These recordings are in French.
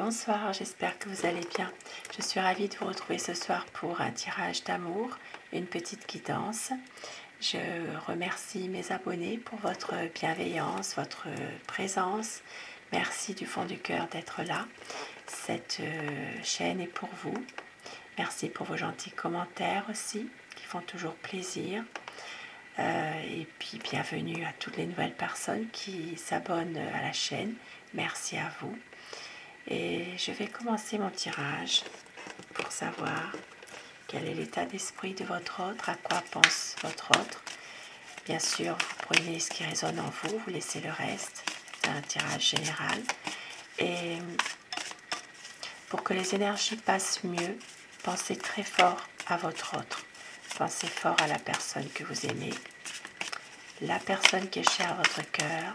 Bonsoir, j'espère que vous allez bien. Je suis ravie de vous retrouver ce soir pour un tirage d'amour, une petite guidance. Je remercie mes abonnés pour votre bienveillance, votre présence. Merci du fond du cœur d'être là. Cette chaîne est pour vous. Merci pour vos gentils commentaires aussi, qui font toujours plaisir. Et puis bienvenue à toutes les nouvelles personnes qui s'abonnent à la chaîne. Merci à vous. Et je vais commencer mon tirage pour savoir quel est l'état d'esprit de votre autre, à quoi pense votre autre. Bien sûr, vous prenez ce qui résonne en vous, vous laissez le reste. C'est un tirage général. Et pour que les énergies passent mieux, pensez très fort à votre autre. Pensez fort à la personne que vous aimez, la personne qui est chère à votre cœur,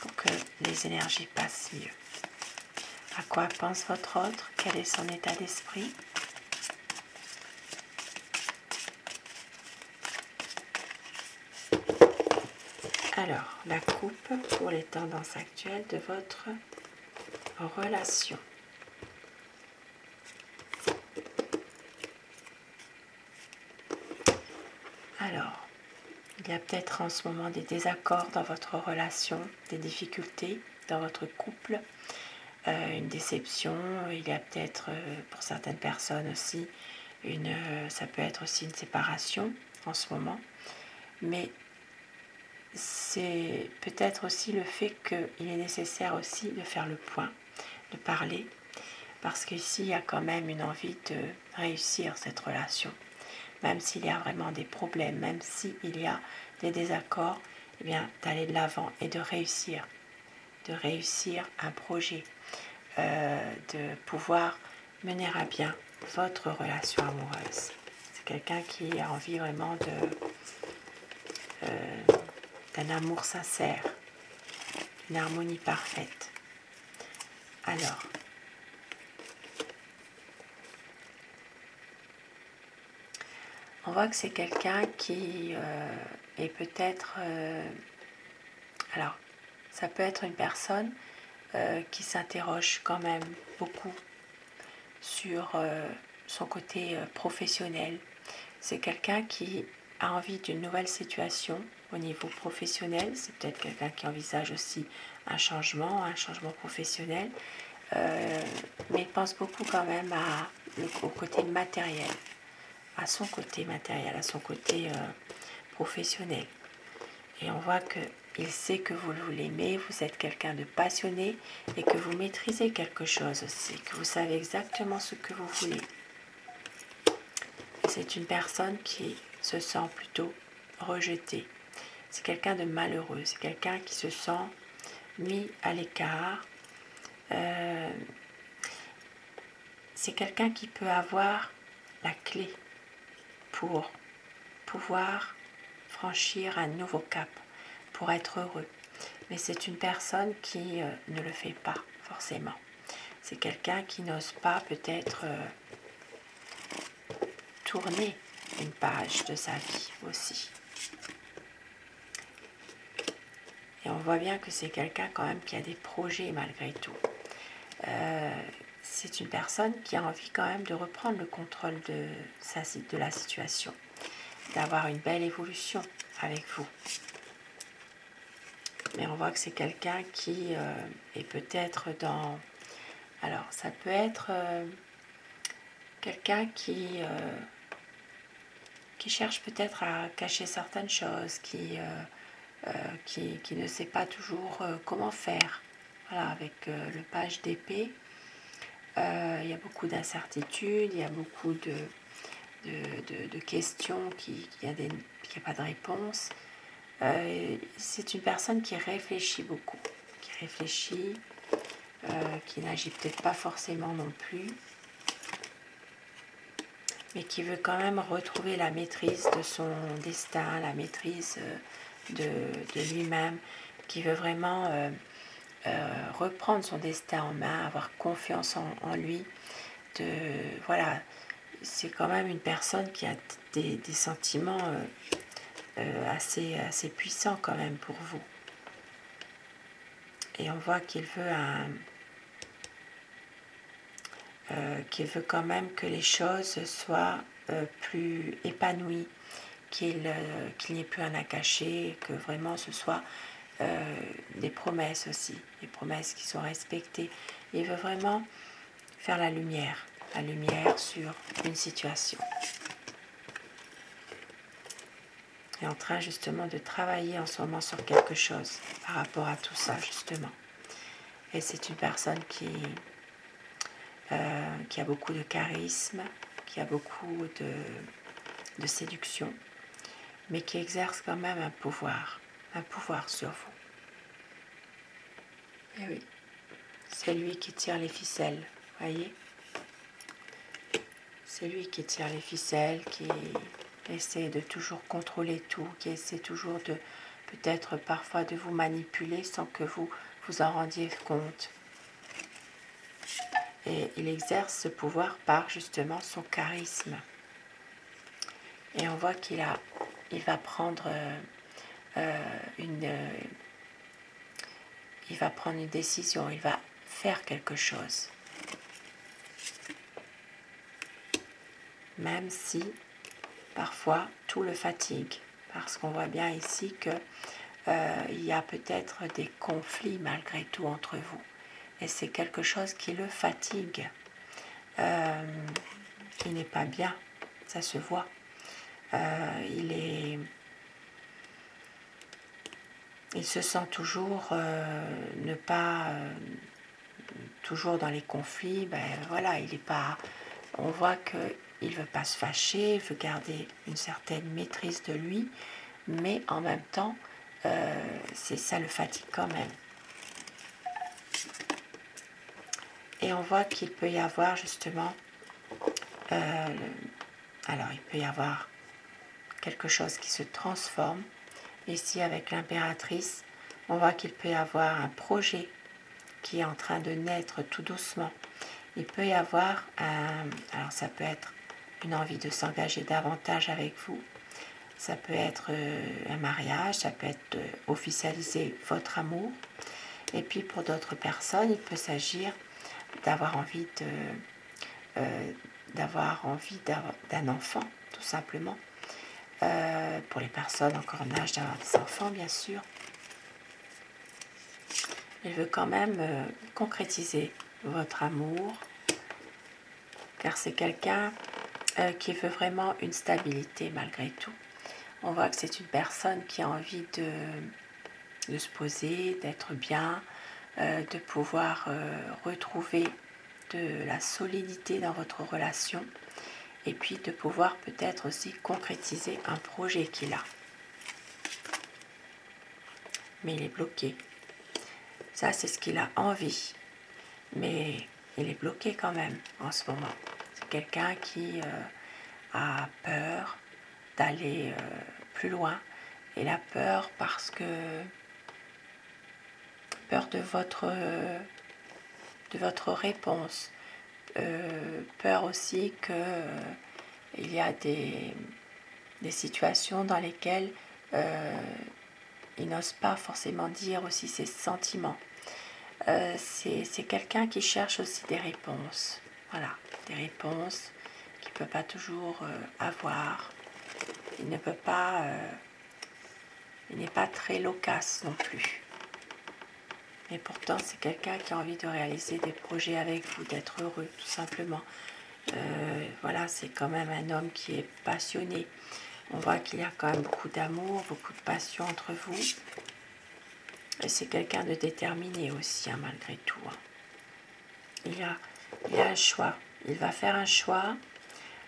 pour que les énergies passent mieux. À quoi pense votre autre? Quel est son état d'esprit? Alors, la coupe pour les tendances actuelles de votre relation. Alors, il y a peut-être en ce moment des désaccords dans votre relation, des difficultés dans votre couple, une déception, il y a peut-être pour certaines personnes aussi, ça peut être aussi une séparation en ce moment, mais c'est peut-être aussi le fait qu'il est nécessaire aussi de faire le point, de parler, parce qu'ici il y a quand même une envie de réussir cette relation, même s'il y a vraiment des problèmes, même s'il y a des désaccords, eh bien d'aller de l'avant et de réussir un projet, de pouvoir mener à bien votre relation amoureuse. C'est quelqu'un qui a envie vraiment d'un amour sincère, d'une harmonie parfaite. Alors, on voit que c'est quelqu'un qui est peut-être... alors, ça peut être une personne qui s'interroge quand même beaucoup sur son côté professionnel. C'est quelqu'un qui a envie d'une nouvelle situation au niveau professionnel. C'est peut-être quelqu'un qui envisage aussi un changement professionnel. Mais il pense beaucoup quand même au côté matériel, à son côté matériel, à son côté professionnel. Et on voit qu'il sait que vous l'aimez, vous êtes quelqu'un de passionné et que vous maîtrisez quelque chose aussi, que vous savez exactement ce que vous voulez. C'est une personne qui se sent plutôt rejetée. C'est quelqu'un de malheureux, c'est quelqu'un qui se sent mis à l'écart. C'est quelqu'un qui peut avoir la clé pour pouvoir franchir un nouveau cap, pour être heureux. Mais c'est une personne qui ne le fait pas forcément. C'est quelqu'un qui n'ose pas peut-être tourner une page de sa vie aussi. Et on voit bien que c'est quelqu'un quand même qui a des projets malgré tout. C'est une personne qui a envie quand même de reprendre le contrôle de la situation, d'avoir une belle évolution avec vous. Mais on voit que c'est quelqu'un qui est peut-être dans... Alors, ça peut être quelqu'un qui cherche peut-être à cacher certaines choses, qui ne sait pas toujours comment faire. Voilà, avec le page d'épée, il y a beaucoup d'incertitudes, il y a beaucoup de questions, il n'y a pas de réponse. C'est une personne qui réfléchit beaucoup, qui n'agit peut-être pas forcément non plus, mais qui veut quand même retrouver la maîtrise de son destin, la maîtrise de lui-même, qui veut vraiment reprendre son destin en main, avoir confiance en lui. Voilà, c'est quand même une personne qui a des sentiments assez puissants quand même pour vous. Et on voit qu'il veut qu'il veut quand même que les choses soient plus épanouies, qu'il n'y ait plus rien à cacher, que vraiment ce soit des promesses aussi, des promesses qui sont respectées. Il veut vraiment faire la lumière sur une situation. Il est en train justement de travailler en ce moment sur quelque chose par rapport à tout ça justement. Et c'est une personne qui a beaucoup de charisme, qui a beaucoup de séduction, mais qui exerce quand même un pouvoir sur vous. Et oui, c'est lui qui tire les ficelles, voyez? C'est lui qui tire les ficelles, qui essaie de toujours contrôler tout, qui essaie toujours de, peut-être parfois de vous manipuler sans que vous vous en rendiez compte. Et il exerce ce pouvoir par justement son charisme. Et on voit il va prendre il va prendre une décision, il va faire quelque chose. Même si parfois tout le fatigue, parce qu'on voit bien ici que il y a peut-être des conflits malgré tout entre vous. Et c'est quelque chose qui le fatigue. Il n'est pas bien, ça se voit. Il se sent toujours ne pas toujours dans les conflits. Ben voilà, il est pas. On voit qu'il ne veut pas se fâcher, il veut garder une certaine maîtrise de lui, mais en même temps, ça le fatigue quand même. Et on voit qu'il peut y avoir justement, alors il peut y avoir quelque chose qui se transforme. Ici avec l'impératrice, on voit qu'il peut y avoir un projet qui est en train de naître tout doucement. Il peut y avoir, alors ça peut être une envie de s'engager davantage avec vous, ça peut être un mariage, ça peut être officialiser votre amour. Et puis pour d'autres personnes, il peut s'agir d'avoir envie d'un enfant, tout simplement. Pour les personnes encore en âge d'avoir des enfants, bien sûr. Il veut quand même concrétiser votre amour, car c'est quelqu'un qui veut vraiment une stabilité malgré tout. On voit que c'est une personne qui a envie de se poser, d'être bien, de pouvoir retrouver de la solidité dans votre relation et puis de pouvoir peut-être aussi concrétiser un projet qu'il a. Mais il est bloqué. Ça, c'est ce qu'il a envie. Mais il est bloqué quand même en ce moment. C'est quelqu'un qui a peur d'aller plus loin. Il a peur parce que peur de votre réponse. Peur aussi que il y a des situations dans lesquelles il n'ose pas forcément dire aussi ses sentiments. C'est quelqu'un qui cherche aussi des réponses. Voilà, des réponses qu'il ne peut pas toujours avoir. Il ne peut pas... il n'est pas très loquace non plus. Mais pourtant, c'est quelqu'un qui a envie de réaliser des projets avec vous, d'être heureux, tout simplement. Voilà, c'est quand même un homme qui est passionné. On voit qu'il y a quand même beaucoup d'amour, beaucoup de passion entre vous. Et c'est quelqu'un de déterminé aussi, hein, malgré tout. Hein. Il y a un choix. Il va faire un choix.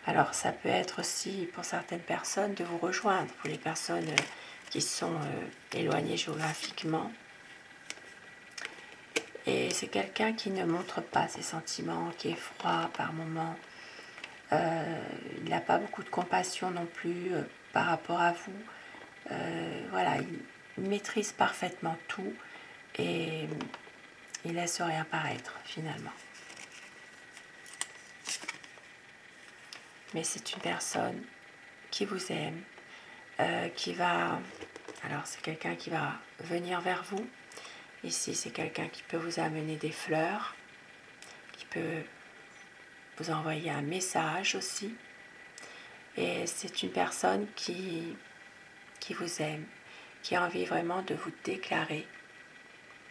Alors, ça peut être aussi, pour certaines personnes, de vous rejoindre. Pour les personnes qui sont éloignées géographiquement. Et c'est quelqu'un qui ne montre pas ses sentiments, qui est froid par moments. Il n'a pas beaucoup de compassion non plus par rapport à vous. Voilà, il maîtrise parfaitement tout et il laisse rien paraître finalement. Mais c'est une personne qui vous aime, qui va... Alors c'est quelqu'un qui va venir vers vous. Ici c'est quelqu'un qui peut vous amener des fleurs, qui peut vous envoyer un message aussi. Et c'est une personne qui vous aime, qui a envie vraiment de vous déclarer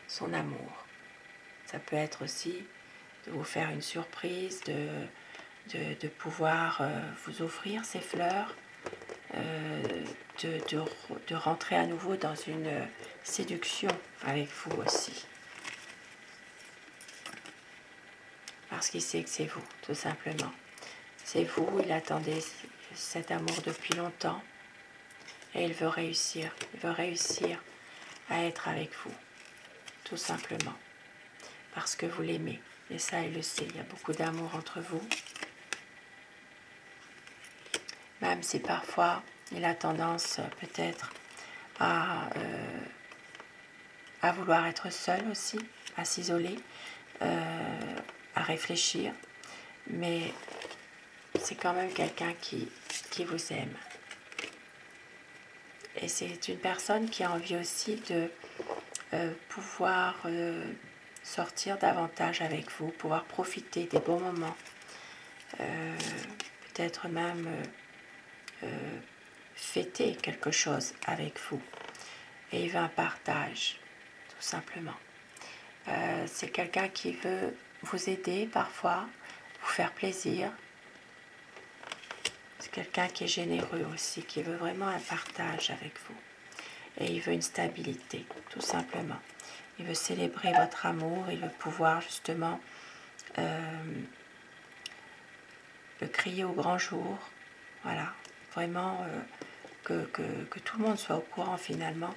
son amour. Ça peut être aussi de vous faire une surprise, de pouvoir vous offrir ces fleurs, de rentrer à nouveau dans une séduction avec vous aussi. Parce qu'il sait que c'est vous, tout simplement. C'est vous, il attendait cet amour depuis longtemps et il veut réussir à être avec vous, tout simplement. Parce que vous l'aimez, et ça il le sait, il y a beaucoup d'amour entre vous. Même si parfois il a tendance peut-être à vouloir être seul aussi, à s'isoler, à réfléchir, mais c'est quand même quelqu'un qui vous aime. Et c'est une personne qui a envie aussi de pouvoir sortir davantage avec vous, pouvoir profiter des bons moments, peut-être même fêter quelque chose avec vous. Et il veut un partage, tout simplement. C'est quelqu'un qui veut vous aider parfois, vous faire plaisir. C'est quelqu'un qui est généreux aussi, qui veut vraiment un partage avec vous. Et il veut une stabilité, tout simplement. Il veut célébrer votre amour, il veut pouvoir justement le crier au grand jour. Voilà, vraiment que tout le monde soit au courant finalement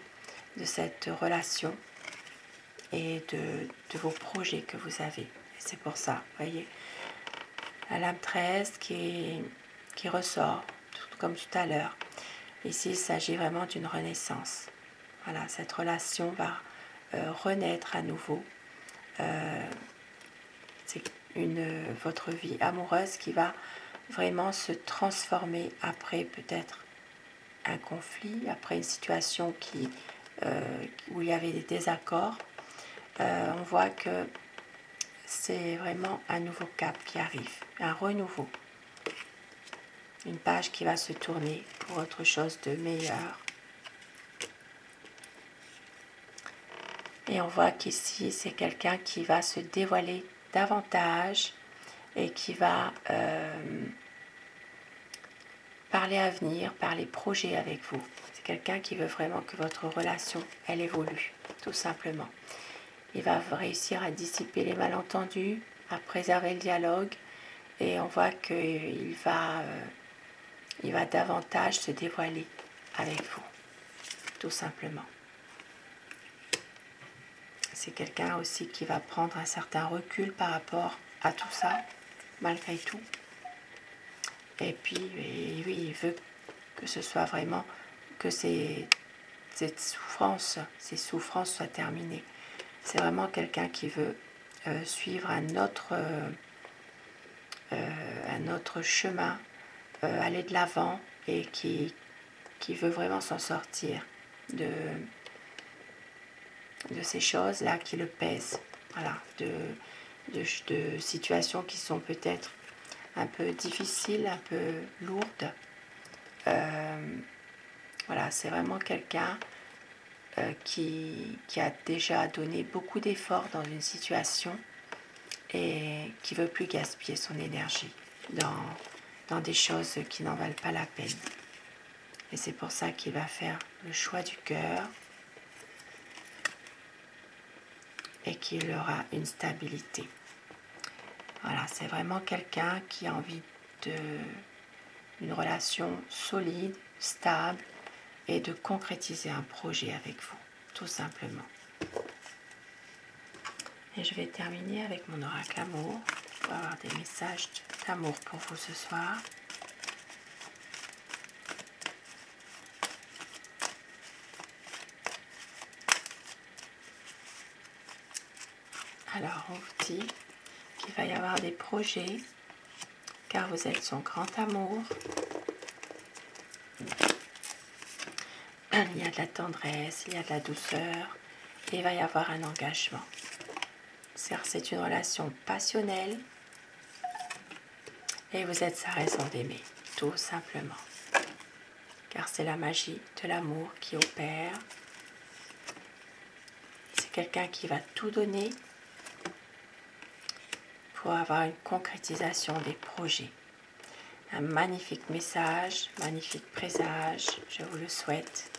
de cette relation et de vos projets que vous avez. Et c'est pour ça, vous voyez, la lame 13 qui ressort, tout comme tout à l'heure. Ici, il s'agit vraiment d'une renaissance. Voilà, cette relation va renaître à nouveau. C'est votre vie amoureuse qui va vraiment se transformer après peut-être un conflit, après une situation où il y avait des désaccords. On voit que c'est vraiment un nouveau cap qui arrive, un renouveau. Une page qui va se tourner pour autre chose de meilleur. Et on voit qu'ici, c'est quelqu'un qui va se dévoiler davantage et qui va parler avenir, parler projet avec vous. C'est quelqu'un qui veut vraiment que votre relation, elle évolue, tout simplement. Il va réussir à dissiper les malentendus, à préserver le dialogue et on voit qu'il va davantage se dévoiler avec vous, tout simplement. C'est quelqu'un aussi qui va prendre un certain recul par rapport à tout ça, malgré tout. Et puis, oui, il veut que ce soit vraiment, que ces souffrances soient terminées. C'est vraiment quelqu'un qui veut suivre un autre chemin, aller de l'avant et qui veut vraiment s'en sortir de ces choses-là qui le pèsent, voilà, de situations qui sont peut-être un peu difficiles, un peu lourdes. Voilà, c'est vraiment quelqu'un qui a déjà donné beaucoup d'efforts dans une situation et qui ne veut plus gaspiller son énergie dans des choses qui n'en valent pas la peine. Et c'est pour ça qu'il va faire le choix du cœur et qu'il aura une stabilité. Voilà, c'est vraiment quelqu'un qui a envie d'une relation solide, stable et de concrétiser un projet avec vous, tout simplement. Et je vais terminer avec mon oracle amour pour avoir des messages d'amour pour vous ce soir. Alors, on vous dit qu'il va y avoir des projets, car vous êtes son grand amour. Il y a de la tendresse, il y a de la douceur, et il va y avoir un engagement. C'est une relation passionnelle, Et vous êtes sa raison d'aimer, tout simplement. Car c'est la magie de l'amour qui opère. C'est quelqu'un qui va tout donner pour avoir une concrétisation des projets. Un magnifique message, magnifique présage, je vous le souhaite.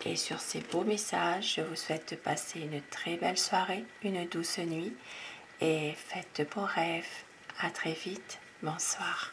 Et sur ces beaux messages, je vous souhaite de passer une très belle soirée, une douce nuit et faites de beaux rêves. À très vite. Bonsoir.